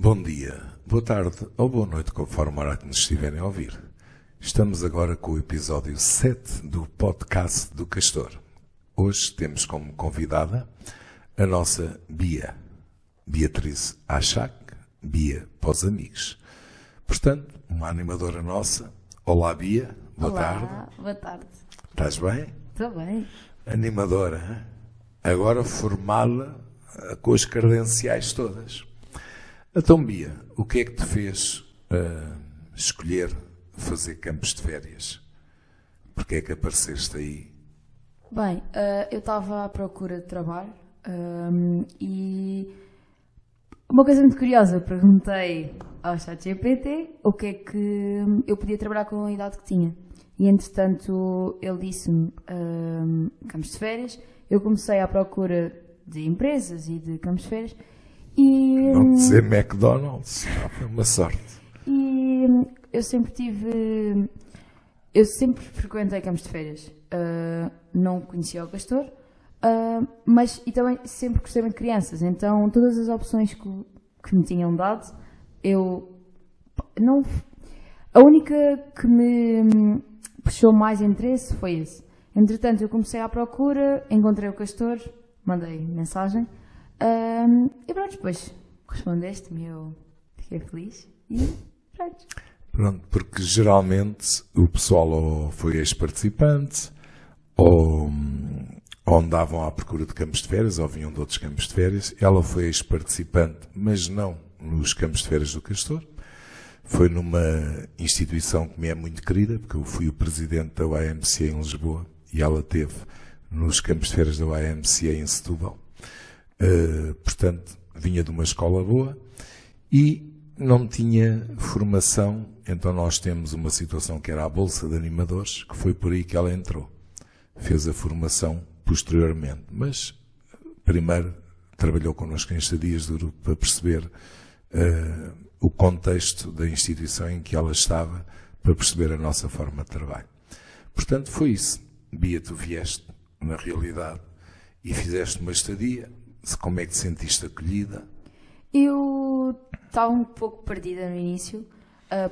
Bom dia, boa tarde ou boa noite, conforme a hora que nos estiverem a ouvir. Estamos agora com o episódio 7 do podcast do Castor. Hoje temos como convidada a nossa Bia, Beatriz Achac, Bia para os amigos. Portanto, uma animadora nossa. Olá, Bia, boa tarde. Olá, boa tarde. Estás bem? Estou bem. Animadora, hein? Agora formada com as credenciais todas. Então, Bia, o que é que te fez escolher fazer campos de férias? Porque é que apareceste aí? Bem, eu estava à procura de trabalho e uma coisa muito curiosa, perguntei ao ChatGPT o que é que eu podia trabalhar com a idade que tinha. E entretanto ele disse-me campos de férias. Eu comecei à procura de empresas e de campos de férias. E, Não dizer McDonald's, foi uma sorte. E eu sempre frequentei campos de férias. Não conhecia o Castor, mas e também sempre gostei muito de crianças. Então todas as opções que me tinham dado, a única que me puxou mais interesse foi esse. Entretanto, eu comecei à procura, encontrei o Castor, mandei mensagem. E pronto, depois respondeste-me, eu fiquei feliz e pronto. Pronto, porque geralmente o pessoal ou foi ex-participante ou andavam à procura de campos de férias ou vinham de outros campos de férias. Ela foi ex-participante, mas não nos campos de férias do Castor. Foi numa instituição que me é muito querida, porque eu fui o presidente da YMCA em Lisboa e ela esteve nos campos de férias da YMCA em Setúbal. Portanto, vinha de uma escola boa e não tinha formação, então nós temos uma situação que era a Bolsa de Animadores, que foi por aí que ela entrou. Fez a formação posteriormente, mas primeiro trabalhou connosco em estadias de grupo para perceber o contexto da instituição em que ela estava, para perceber a nossa forma de trabalho. Portanto, foi isso. Bia, tu vieste, na realidade, e fizeste uma estadia. Como é que te sentiste acolhida? Eu estava um pouco perdida no início,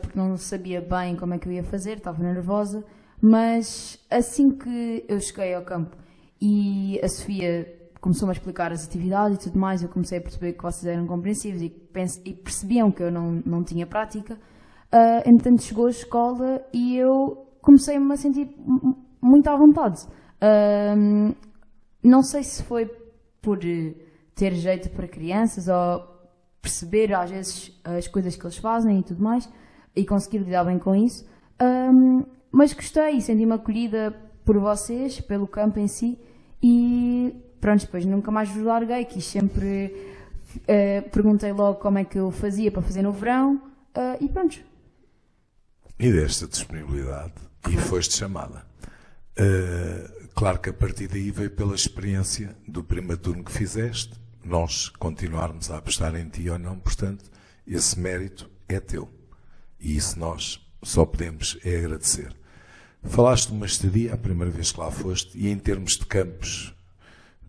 porque não sabia bem como é que eu ia fazer, estava nervosa, mas assim que eu cheguei ao campo e a Sofia começou-me a explicar as atividades e tudo mais, eu comecei a perceber que vocês eram compreensivos e percebiam que eu não tinha prática. Entretanto chegou a escola e eu comecei-me a sentir muito à vontade. Não sei se foi por ter jeito para crianças ou perceber às vezes as coisas que eles fazem e tudo mais e conseguir lidar bem com isso, mas gostei e senti-me acolhida por vocês, pelo campo em si e pronto, depois nunca mais vos larguei, quis sempre perguntei logo como é que eu fazia para fazer no verão e pronto. E desta disponibilidade e foste chamada. Claro que a partir daí veio pela experiência do primeiro turno que fizeste, nós continuarmos a apostar em ti ou não, portanto, esse mérito é teu. E isso nós só podemos agradecer. Falaste de uma estadia, a primeira vez que lá foste, e em termos de campos,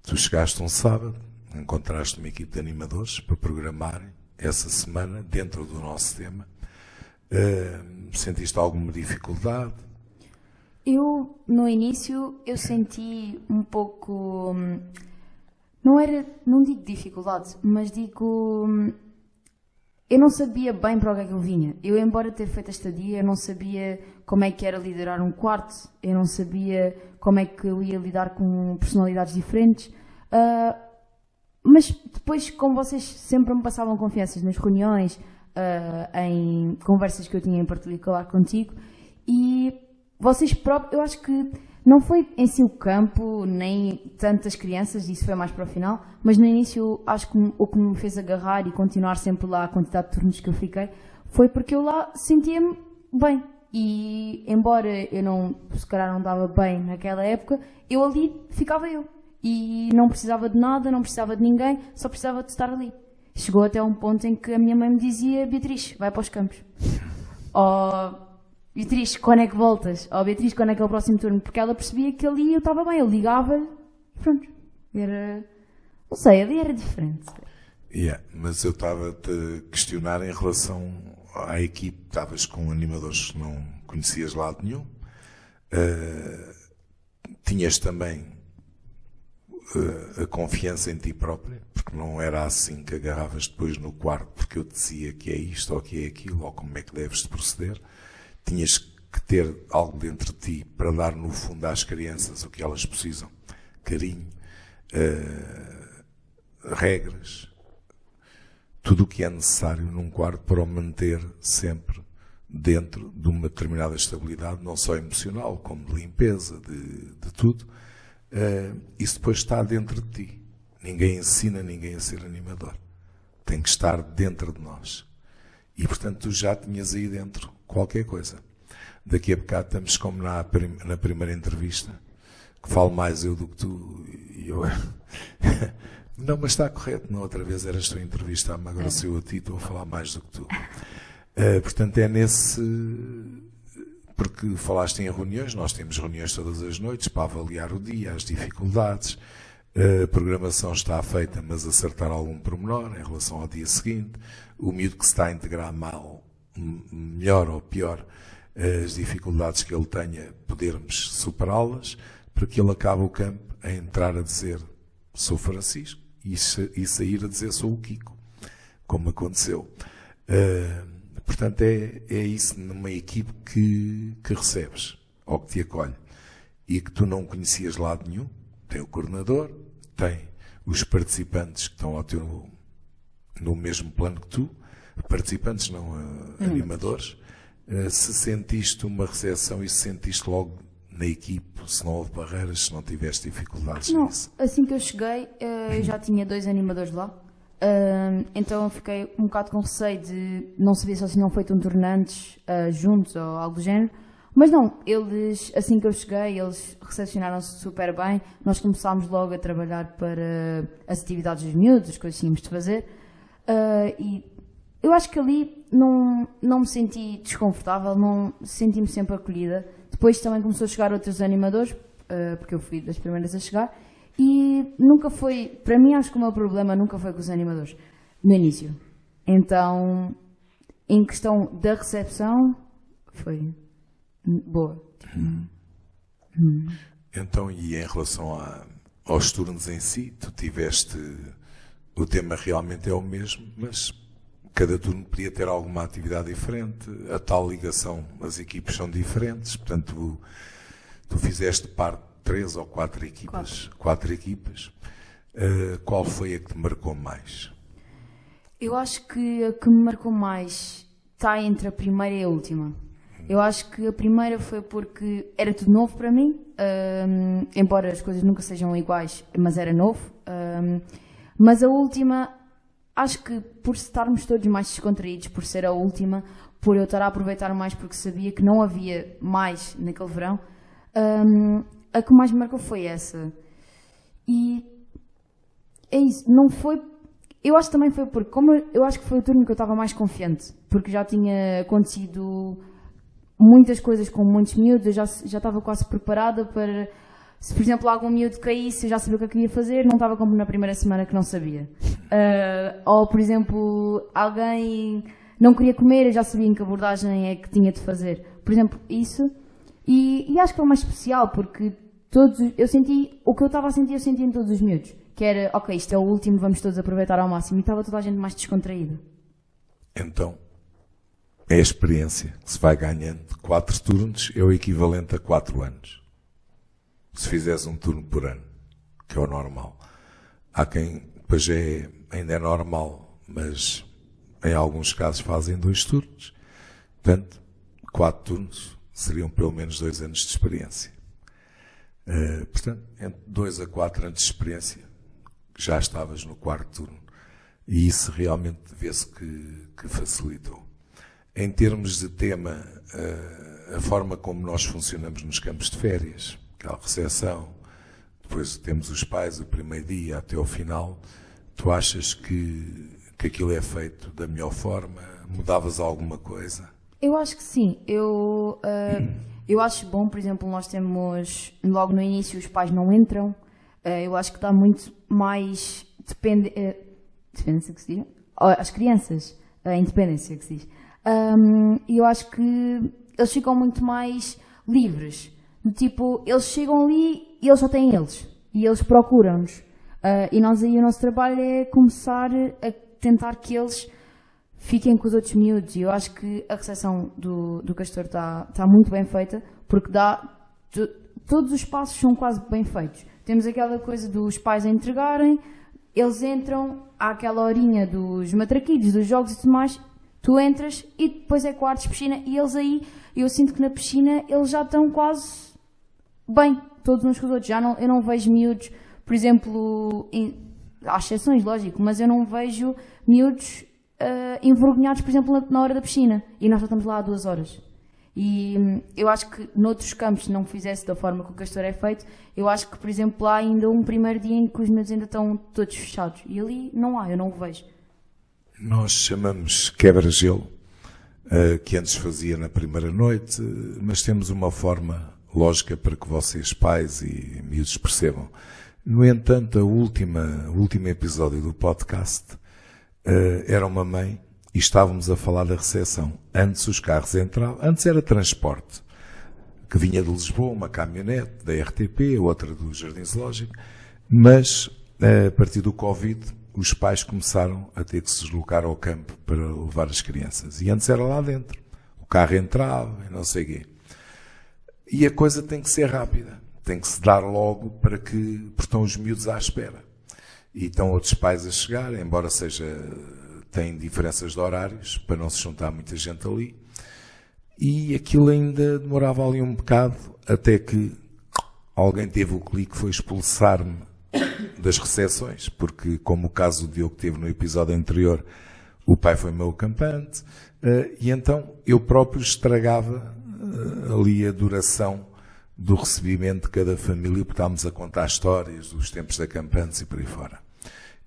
tu chegaste um sábado, encontraste uma equipe de animadores para programarem essa semana dentro do nosso tema. Sentiste alguma dificuldade? Eu, no início, eu senti um pouco, não digo dificuldade, mas digo, eu não sabia bem para o que é que eu vinha. Eu, embora ter feito a estadia, eu não sabia como é que era liderar um quarto, eu não sabia como é que eu ia lidar com personalidades diferentes, mas depois, como vocês sempre me passavam confianças nas reuniões, em conversas que eu tinha em particular contigo, e vocês próprios, eu acho que não foi em si o campo, nem tantas crianças, isso foi mais para o final, mas no início acho que o que me fez agarrar e continuar sempre lá a quantidade de turnos que eu fiquei, foi porque eu lá sentia-me bem. E embora eu se calhar não dava bem naquela época, eu ali ficava eu. E não precisava de nada, não precisava de ninguém, só precisava de estar ali. Chegou até um ponto em que a minha mãe me dizia: Beatriz, vai para os campos. Beatriz, quando é que voltas? Beatriz, quando é que é o próximo turno? Porque ela percebia que ali eu estava bem, eu ligava-lhe e pronto. Não sei, ali era diferente. Mas eu estava-te a questionar em relação à equipe. Estavas com animadores que não conhecias de lado nenhum. Tinhas também a confiança em ti própria, porque não era assim que agarravas depois no quarto, porque eu te dizia que é isto ou que é aquilo, ou como é que deves de proceder. Tinhas que ter algo dentro de ti para dar no fundo às crianças o que elas precisam: carinho, regras, tudo o que é necessário num quarto para o manter sempre dentro de uma determinada estabilidade, não só emocional, como de limpeza, de tudo. Isso depois está dentro de ti. Ninguém ensina ninguém a ser animador. Tem que estar dentro de nós. E, portanto, tu já tinhas aí dentro qualquer coisa. Daqui a bocado estamos como na primeira entrevista, que falo mais eu do que tu. E eu... Não, mas está correto. Na outra vez eras tu a entrevistar-me, agora sou eu a ti, estou a falar mais do que tu. Portanto, é nesse... Porque falaste em reuniões, nós temos reuniões todas as noites para avaliar o dia, as dificuldades. A programação está feita, mas acertar algum pormenor em relação ao dia seguinte. O miúdo que se está a integrar mal, melhor ou pior, as dificuldades que ele tenha, podermos superá-las, para que ele acabe o campo a entrar a dizer sou Francisco e sair a dizer sou o Kiko, como aconteceu. Portanto, é isso numa equipe que recebes, ou que te acolhe, e que tu não conhecias de lado nenhum. Tem o coordenador, tem os participantes que estão no mesmo plano que tu, participantes, não animadores. Se sentiste uma recepção e se sentiste logo na equipe, se não houve barreiras, se não tiveste dificuldades nisso? Assim que eu cheguei, eu já tinha 2 animadores lá. Então eu fiquei um bocado com receio de não saber se eles tinham feito um turno antes, juntos ou algo do género. Mas não, eles, assim que eu cheguei, eles recepcionaram-se super bem. Nós começámos logo a trabalhar para as atividades dos miúdos, as coisas que tínhamos de fazer. E eu acho que ali não me senti desconfortável, não senti-me sempre acolhida. Depois também começou a chegar outros animadores, porque eu fui das primeiras a chegar. E nunca foi, para mim acho que o meu problema nunca foi com os animadores, no início. Então, em questão da recepção, foi boa. Então, e em relação aos turnos em si, tu tiveste, o tema realmente é o mesmo, mas cada turno podia ter alguma atividade diferente, a tal ligação, as equipes são diferentes, portanto, tu fizeste parte de 3 ou 4 equipas. 4 equipas. Qual foi a que te marcou mais? Eu acho que a que me marcou mais está entre a primeira e a última. Eu acho que a primeira foi porque era tudo novo para mim, embora as coisas nunca sejam iguais, mas era novo. Mas a última, acho que por estarmos todos mais descontraídos, por ser a última, por eu estar a aproveitar mais porque sabia que não havia mais naquele verão, a que mais me marcou foi essa. E é isso, não foi... Eu acho que também foi porque, como eu acho que foi o turno que eu estava mais confiante, porque já tinha acontecido muitas coisas com muitos miúdos, eu já estava quase preparada para, se por exemplo algum miúdo caísse, eu já sabia o que eu queria fazer, não estava como na primeira semana que não sabia. Ou por exemplo, alguém não queria comer, eu já sabia em que abordagem é que tinha de fazer. Por exemplo, isso. E acho que foi mais especial, porque eu senti, o que eu estava a sentir, eu senti em todos os miúdos. Que era, ok, isto é o último, vamos todos aproveitar ao máximo. E estava toda a gente mais descontraída. Então, é a experiência que se vai ganhando. 4 turnos é o equivalente a 4 anos. Se fizeres um turno por ano, que é o normal. Há quem, depois ainda é normal, mas em alguns casos fazem 2 turnos. Portanto, 4 turnos seriam pelo menos 2 anos de experiência. Portanto, entre 2 a 4 anos de experiência, já estavas no 4º turno. E isso realmente vê-se que facilitou. Em termos de tema, a forma como nós funcionamos nos campos de férias, aquela recepção, depois temos os pais, o primeiro dia até ao final, tu achas que aquilo é feito da melhor forma? Mudavas alguma coisa? Eu acho que sim. Eu acho bom, por exemplo, nós temos, logo no início os pais não entram. Eu acho que dá muito mais, Independência que se diz? Às crianças, a independência que se diz. E eu acho que eles ficam muito mais livres. Tipo, eles chegam ali e eles só têm eles. E eles procuram-nos. E nós aí, o nosso trabalho é começar a tentar que eles fiquem com os outros miúdos. E eu acho que a recepção do Castor está muito bem feita, porque todos os passos são quase bem feitos. Temos aquela coisa dos pais a entregarem, eles entram, há aquela horinha dos matraquilhos, dos jogos e tudo mais, tu entras e depois é quartos, piscina, e eles aí, eu sinto que na piscina eles já estão quase bem, todos uns com os outros. Eu não vejo miúdos, por exemplo, há exceções, lógico, mas eu não vejo miúdos envergonhados, por exemplo, na hora da piscina, e nós já estamos lá há 2 horas. E eu acho que noutros campos, se não fizesse da forma que o Castor é feito, eu acho que, por exemplo, há ainda um primeiro dia em que os miúdos ainda estão todos fechados. E ali não há, eu não o vejo. Nós chamamos quebra-gelo, que antes fazia na primeira noite, mas temos uma forma lógica para que vocês, pais e miúdos, percebam. No entanto, o último episódio do podcast era uma mãe e estávamos a falar da recepção. Antes os carros entravam, antes era transporte, que vinha de Lisboa, uma caminhonete da RTP, outra do Jardim Zoológico, mas a partir do Covid os pais começaram a ter que se deslocar ao campo para levar as crianças. E antes era lá dentro. O carro entrava e não sei o quê. E a coisa tem que ser rápida. Tem que se dar logo porque estão os miúdos à espera. E estão outros pais a chegar, embora têm diferenças de horários, para não se juntar muita gente ali. E aquilo ainda demorava ali um bocado, até que alguém teve o clique, foi expulsar-me das recepções, porque, como o caso do Diogo teve no episódio anterior, o pai foi meu acampante, e então eu próprio estragava ali a duração do recebimento de cada família, porque estávamos a contar histórias dos tempos de acampantes e por aí fora.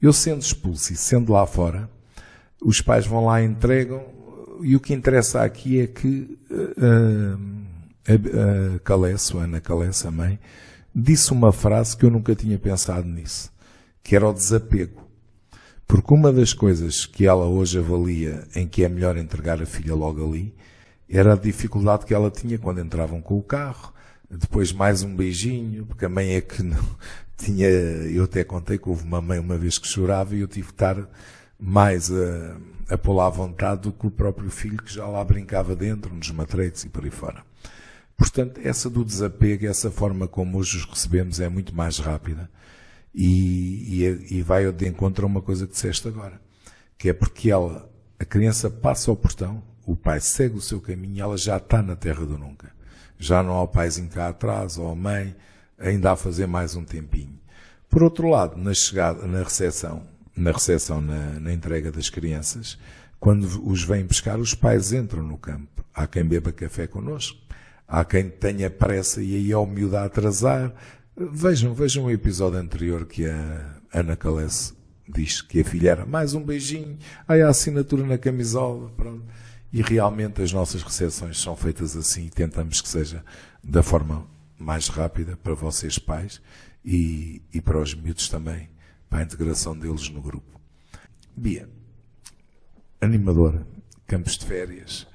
Eu sendo expulso e sendo lá fora, os pais vão lá e entregam, e o que interessa aqui é que a Caleço, a Ana Caleço, a mãe, disse uma frase que eu nunca tinha pensado nisso, que era o desapego. Porque uma das coisas que ela hoje avalia em que é melhor entregar a filha logo ali, era a dificuldade que ela tinha quando entravam com o carro, depois mais um beijinho, porque a mãe é que não tinha, eu até contei que houve uma mãe uma vez que chorava e eu tive que estar mais a pô-la à vontade do que o próprio filho que já lá brincava dentro, nos matretes e por aí fora. Portanto, essa do desapego, essa forma como hoje os recebemos é muito mais rápida e vai de encontro a uma coisa que disseste agora, que é porque a criança passa ao portão, o pai segue o seu caminho e ela já está na terra do nunca. Já não há o paizinho cá atrás, ou a mãe, ainda a fazer mais um tempinho. Por outro lado, na recepção, na entrega das crianças, quando os vêm pescar, os pais entram no campo. Há quem beba café connosco, há quem tenha pressa e aí é o miúdo a atrasar. Vejam o episódio anterior que a Ana Caleço diz que a filha era mais um beijinho, aí a assinatura na camisola, pronto. E realmente as nossas recepções são feitas assim e tentamos que seja da forma mais rápida para vocês pais e para os miúdos também, para a integração deles no grupo. Bia, animadora, campos de férias,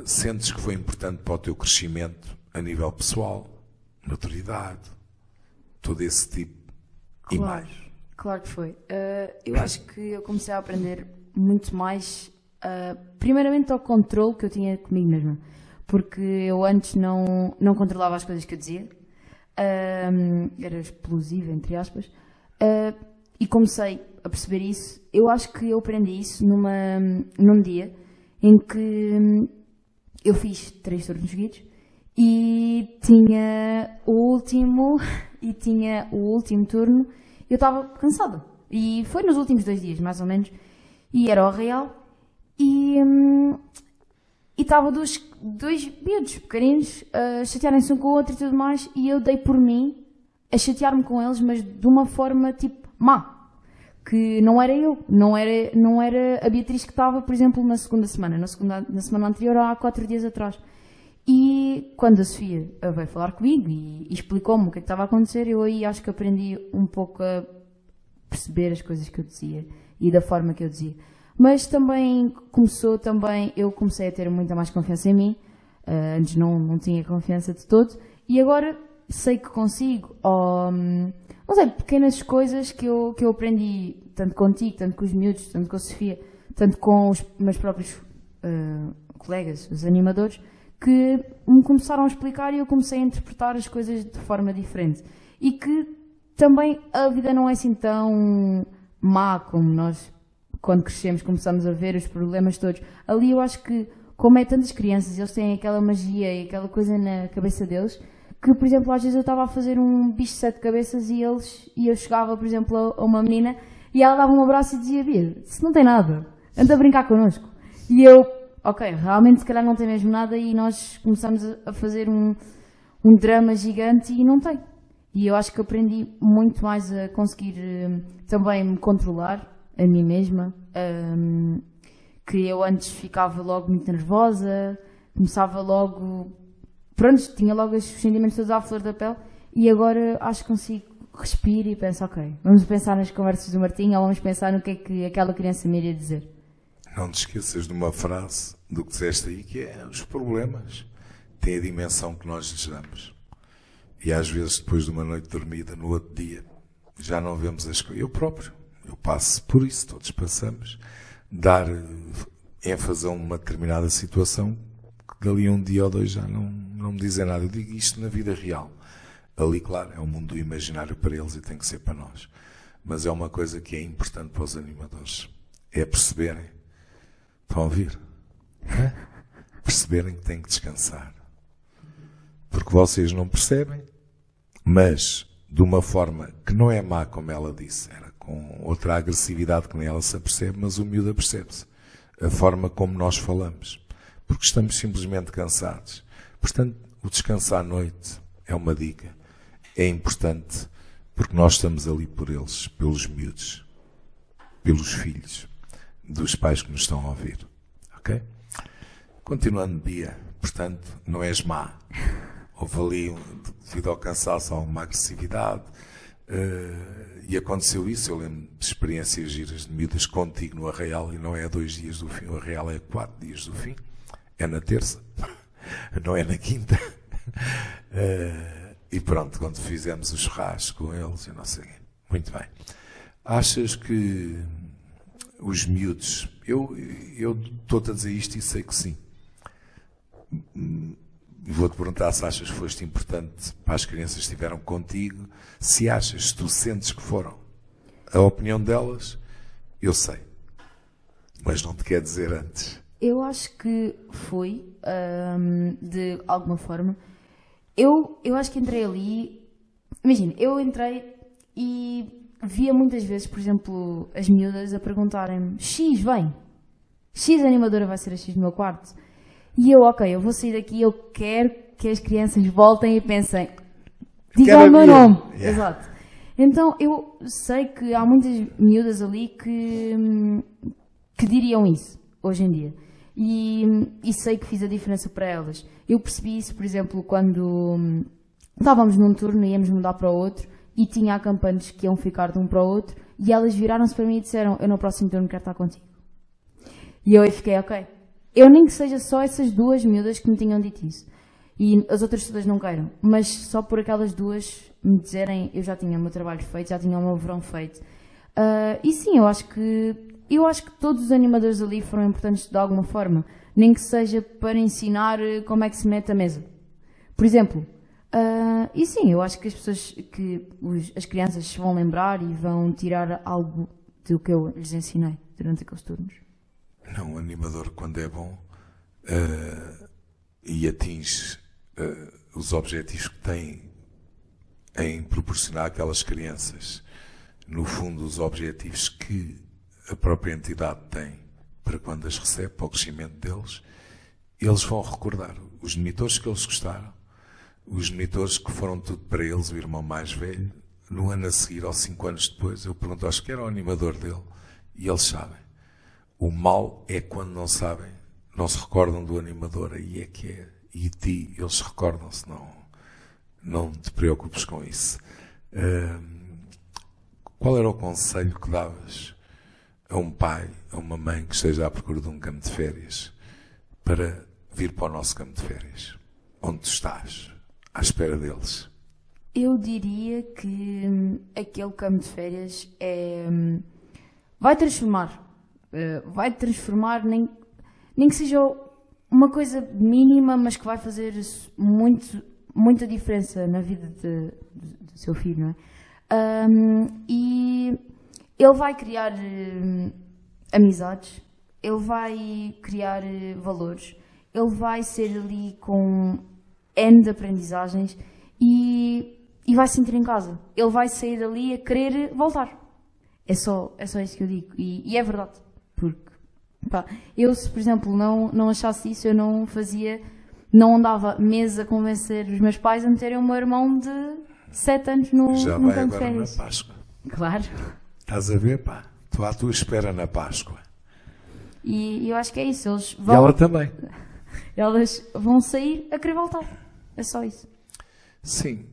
sentes que foi importante para o teu crescimento a nível pessoal, maturidade, todo esse tipo e mais? Claro que foi. Eu acho que eu comecei a aprender muito mais, primeiramente ao controle que eu tinha comigo mesma, porque eu antes não controlava as coisas que eu dizia, era explosiva, entre aspas, e comecei a perceber isso. Eu acho que eu aprendi isso num dia em que eu fiz 3 turnos seguidos e tinha o último turno, eu estava cansada. E foi nos últimos 2 dias, mais ou menos, e era o Real, e estava dois miúdos pequeninos a chatearem-se um com o outro e tudo mais, e eu dei por mim a chatear-me com eles, mas de uma forma tipo má, que não era eu, não era a Beatriz que estava, por exemplo, na segunda semana, na semana anterior, há 4 dias atrás. E quando a Sofia veio falar comigo e explicou-me o que estava a acontecer, eu aí acho que aprendi um pouco a perceber as coisas que eu dizia e da forma que eu dizia. Mas também eu comecei a ter muita mais confiança em mim. Antes não tinha confiança de todo. E agora sei que consigo. Não sei, pequenas coisas que eu aprendi, tanto contigo, tanto com os miúdos, tanto com a Sofia, tanto com os meus próprios colegas, os animadores, que me começaram a explicar e eu comecei a interpretar as coisas de forma diferente. E que também a vida não é assim tão má como nós, quando crescemos, começamos a ver os problemas todos. Ali eu acho que, como é tantas crianças, eles têm aquela magia e aquela coisa na cabeça deles, que, por exemplo, às vezes eu estava a fazer um bicho de 7 cabeças e eu chegava, por exemplo, a uma menina e ela dava um abraço e dizia: Bia, isso não tem nada, anda a brincar connosco. E eu, ok, realmente se calhar não tem mesmo nada, e nós começamos a fazer um drama gigante e não tem. E eu acho que aprendi muito mais a conseguir também me controlar a mim mesma, que eu antes ficava logo muito nervosa, começava logo, pronto, tinha logo os sentimentos todos à flor da pele, e agora acho que consigo respirar e pensar: ok, vamos pensar nas conversas do Martinho, ou vamos pensar no que é que aquela criança me iria dizer. Não te esqueças de uma frase do que disseste aí, que é: os problemas têm a dimensão que nós lhes damos. E às vezes, depois de uma noite dormida, no outro dia, já não vemos as coisas. Eu passo por isso, todos passamos. Dar ênfase a uma determinada situação, que dali a um dia ou dois já não me dizem nada. Eu digo isto na vida real. Ali, claro, é um mundo do imaginário para eles e tem que ser para nós. Mas é uma coisa que é importante para os animadores. É perceberem. Estão a ouvir? Perceberem que têm que descansar. Porque vocês não percebem, mas de uma forma que não é má, como ela disse, era com outra agressividade que nem ela se apercebe, mas o miúdo apercebe-se. A forma como nós falamos. Porque estamos simplesmente cansados. Portanto, o descansar à noite é uma dica. É importante, porque nós estamos ali por eles, pelos miúdos, pelos filhos dos pais que nos estão a ouvir. Ok? Continuando, Bia, portanto, não és má. Houve ali, devido ao cansaço, alguma agressividade, e aconteceu isso. Eu lembro de experiências giras de miúdas contigo no Arraial, e não é a 2 dias do fim, o Arraial é a 4 dias do fim, é na terça, não é na quinta. E pronto, quando fizemos o churrasco com eles, eu não sei. Muito bem. Achas que os miúdos, eu estou-te a dizer isto e sei que sim. Vou-te perguntar se achas que foste importante para as crianças que estiveram contigo, se achas, se tu sentes que foram. A opinião delas, eu sei. Mas não te quer dizer antes. Eu acho que foi, de alguma forma. Eu acho que entrei ali. Imagina, eu entrei e via muitas vezes, por exemplo, as miúdas a perguntarem-me: X, vem. X animadora vai ser a X no meu quarto. E eu, ok, eu vou sair daqui, eu quero que as crianças voltem e pensem: digam o meu nome. Yeah. Exato. Então, eu sei que há muitas miúdas ali que diriam isso, hoje em dia. E sei que fiz a diferença para elas. Eu percebi isso, por exemplo, quando estávamos num turno e íamos mudar para o outro, e tinha acampantes que iam ficar de um para o outro, e elas viraram-se para mim e disseram: eu no próximo turno quero estar contigo. E eu aí fiquei: ok. Eu nem que seja só essas 2 miúdas que me tinham dito isso. E as outras todas não queiram. Mas só por aquelas 2 me dizerem: eu já tinha o meu trabalho feito, já tinha o meu verão feito. E sim, eu acho que todos os animadores ali foram importantes de alguma forma. Nem que seja para ensinar como é que se mete a mesa. Por exemplo. E sim, eu acho que as crianças se vão lembrar e vão tirar algo do que eu lhes ensinei durante aqueles turnos. Não, o animador, quando é bom e atinge os objetivos que tem em proporcionar àquelas crianças, no fundo, os objetivos que a própria entidade tem para quando as recebe, para o crescimento deles, eles vão recordar os monitores que eles gostaram, os monitores que foram tudo para eles, o irmão mais velho. No ano a seguir, ou 5 anos depois, eu pergunto aos que era o animador dele, e eles sabem. O mal é quando não sabem, não se recordam do animador, aí é que é. E de ti, eles recordam-se, não te preocupes com isso. qual era o conselho que davas a um pai, a uma mãe que esteja à procura de um campo de férias para vir para o nosso campo de férias? Onde tu estás, à espera deles? Eu diria que aquele campo de férias vai transformar. Vai transformar, nem que seja uma coisa mínima, mas que vai fazer muita diferença na vida do seu filho, não é? E ele vai criar amizades, ele vai criar valores, ele vai ser ali com N de aprendizagens e vai se sentir em casa. Ele vai sair dali a querer voltar. É só isso que eu digo. E é verdade. Porque, eu se, por exemplo, não achasse isso, eu não andava meses a convencer os meus pais a meterem o meu irmão de 7 anos no campo de férias. Na Páscoa. Claro. Estás a ver, pá? Estou à tua espera na Páscoa. E eu acho que é isso. Eles vão, e ela também. Elas vão sair a querer voltar. É só isso. Sim.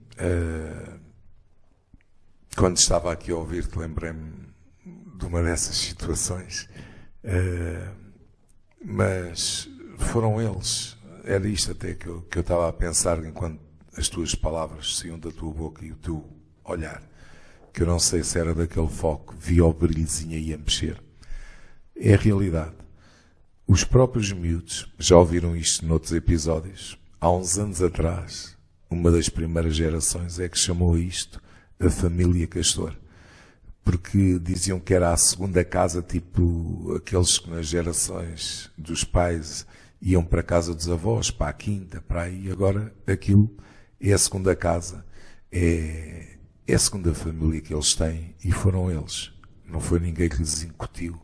Quando estava aqui a ouvir-te, lembrei-me de uma dessas situações. Mas foram eles. Era isto até que eu estava a pensar enquanto as tuas palavras saíam da tua boca e o teu olhar. Que eu não sei se era daquele foco, via o brilhozinho aí a mexer. É a realidade. Os próprios miúdos já ouviram isto noutros episódios. Há uns anos atrás, uma das primeiras gerações é que chamou isto a família Castor. Porque diziam que era a segunda casa, tipo aqueles que nas gerações dos pais iam para a casa dos avós, para a quinta, para aí. Agora aquilo é a segunda casa, é a segunda família que eles têm e foram eles. Não foi ninguém que lhes incutiu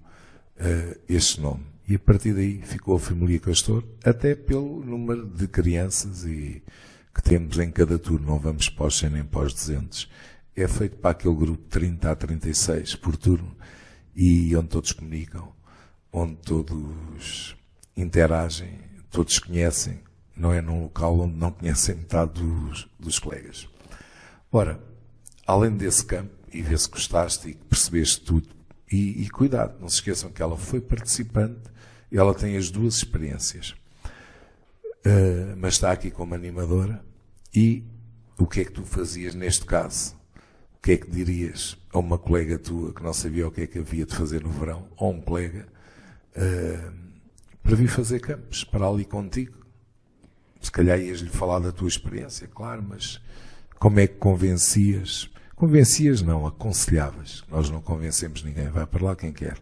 este nome. E a partir daí ficou a família Castor, até pelo número de crianças que temos em cada turno. Não vamos para os 100 nem para os 200. É feito para aquele grupo de 30 a 36 por turno e onde todos comunicam, onde todos interagem, todos conhecem. Não é num local onde não conhecem metade dos colegas. Ora, além desse campo, e vê se gostaste e percebeste tudo, e cuidado, não se esqueçam que ela foi participante, ela tem as duas experiências, mas está aqui como animadora. E o que é que tu fazias neste caso? O que é que dirias a uma colega tua que não sabia o que é que havia de fazer no verão, ou um colega, para vir fazer campos, para ali contigo? Se calhar ias-lhe falar da tua experiência, claro, mas como é que convencias? Convencias não, aconselhavas. Nós não convencemos ninguém, vai para lá quem quer.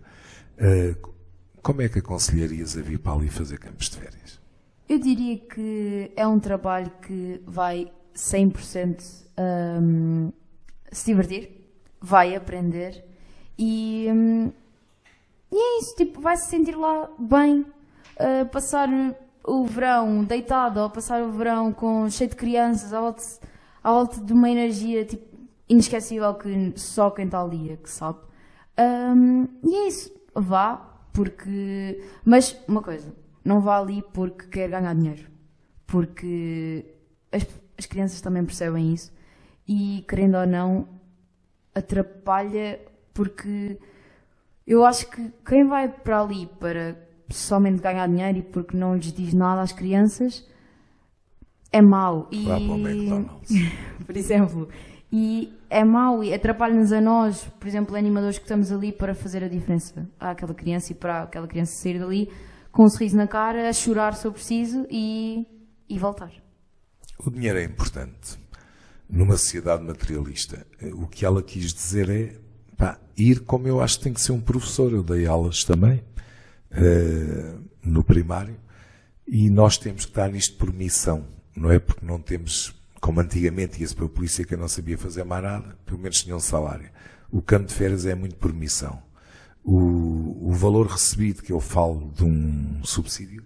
Como é que aconselharias a vir para ali fazer campos de férias? Eu diria que é um trabalho que vai 100% se divertir, vai aprender e é isso, tipo, vai se sentir lá bem, passar o verão deitado ou passar o verão cheio de crianças à volta de uma energia tipo, inesquecível que só quem está ali é que sabe. E é isso, vá, porque... Mas, uma coisa, não vá ali porque quer ganhar dinheiro. Porque as crianças também percebem isso e, querendo ou não, atrapalha porque eu acho que quem vai para ali para somente ganhar dinheiro e porque não lhes diz nada às crianças é mau. Vá para o McDonald's. Por exemplo, e é mau e atrapalha-nos a nós, por exemplo, animadores que estamos ali para fazer a diferença àquela criança e para aquela criança sair dali com um sorriso na cara, a chorar se eu preciso e voltar. O dinheiro é importante. Numa sociedade materialista, o que ela quis dizer é ir como eu acho que tem que ser um professor. Eu dei aulas também no primário e nós temos que estar nisto por missão, não é porque não temos, como antigamente ia-se para a polícia que eu não sabia fazer mais nada, pelo menos tinha um salário. O campo de férias é muito por missão. O valor recebido, que eu falo de um subsídio,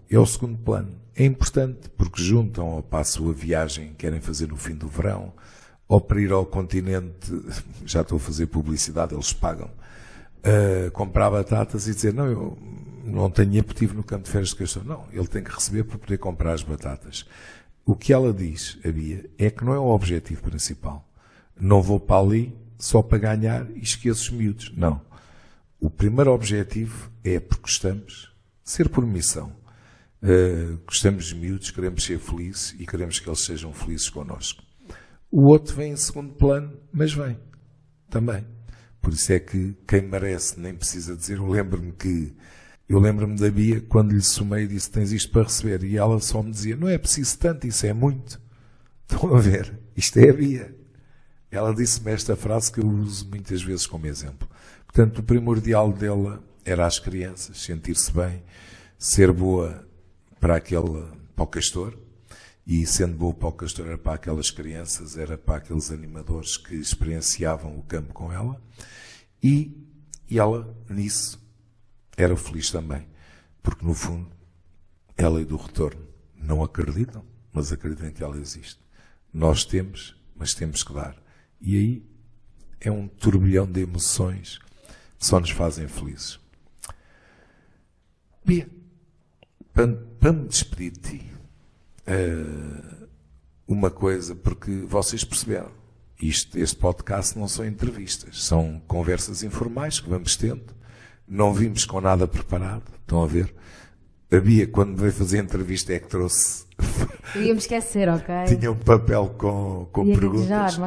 é o segundo plano. É importante porque juntam ao passo a viagem que querem fazer no fim do verão, ou para ir ao continente, já estou a fazer publicidade, eles pagam, comprar batatas e dizer, não, eu não tenho apetite no campo de férias de Castor. Não, ele tem que receber para poder comprar as batatas. O que ela diz, a Bia, é que não é o objetivo principal. Não vou para ali só para ganhar e esqueço os miúdos. Não. O primeiro objetivo é porque gostamos, ser por missão. Gostamos dos miúdos, queremos ser felizes e queremos que eles sejam felizes connosco. O outro vem em segundo plano, mas vem também. Por isso é que quem merece nem precisa dizer. Eu lembro-me da Bia, quando lhe somei e disse: tens isto para receber. E ela só me dizia: não é preciso tanto, isso é muito. Estão a ver? Isto é a Bia. Ela disse-me esta frase que eu uso muitas vezes como exemplo. Portanto, o primordial dela era as crianças, sentir-se bem, ser boa para o castor. E sendo boa para o castor, era para aquelas crianças, era para aqueles animadores que experienciavam o campo com ela. E ela, nisso, era feliz também. Porque, no fundo, ela e do retorno não acreditam, mas acreditam que ela existe. Nós temos, mas temos que dar. E aí é um turbilhão de emoções que só nos fazem felizes. Bia, para me despedir de ti, uma coisa, porque vocês perceberam, este podcast não são entrevistas, são conversas informais que vamos tendo, não vimos com nada preparado, estão a ver? A Bia, quando veio fazer a entrevista, é que trouxe... Eu ia me esquecer, ok? Tinha um papel com perguntas.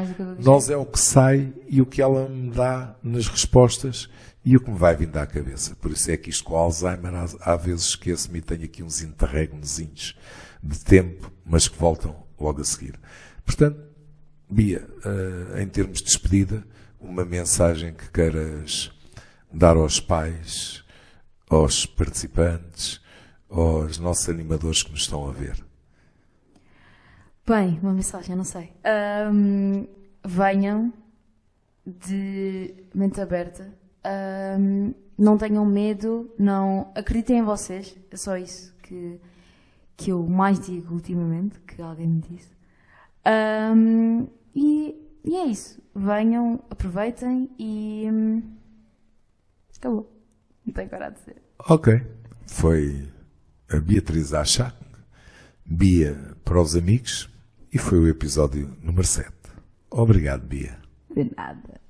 Nós é o que sai e o que ela me dá nas respostas e o que me vai vindo à cabeça. Por isso é que isto com o Alzheimer, há vezes esqueço-me e tenho aqui uns interregnozinhos de tempo, mas que voltam logo a seguir. Portanto, Bia, em termos de despedida, uma mensagem que queiras dar aos pais, aos participantes, aos nossos animadores que nos estão a ver. Bem, uma mensagem, não sei. Venham de mente aberta. Não tenham medo, não acreditem em vocês. É só isso que eu mais digo ultimamente, que alguém me disse. E é isso. Venham, aproveitem e acabou. Não tenho coragem de dizer. Ok. Foi a Beatriz Achac, Bia para os amigos, e foi o episódio número 7. Obrigado, Bia. De nada.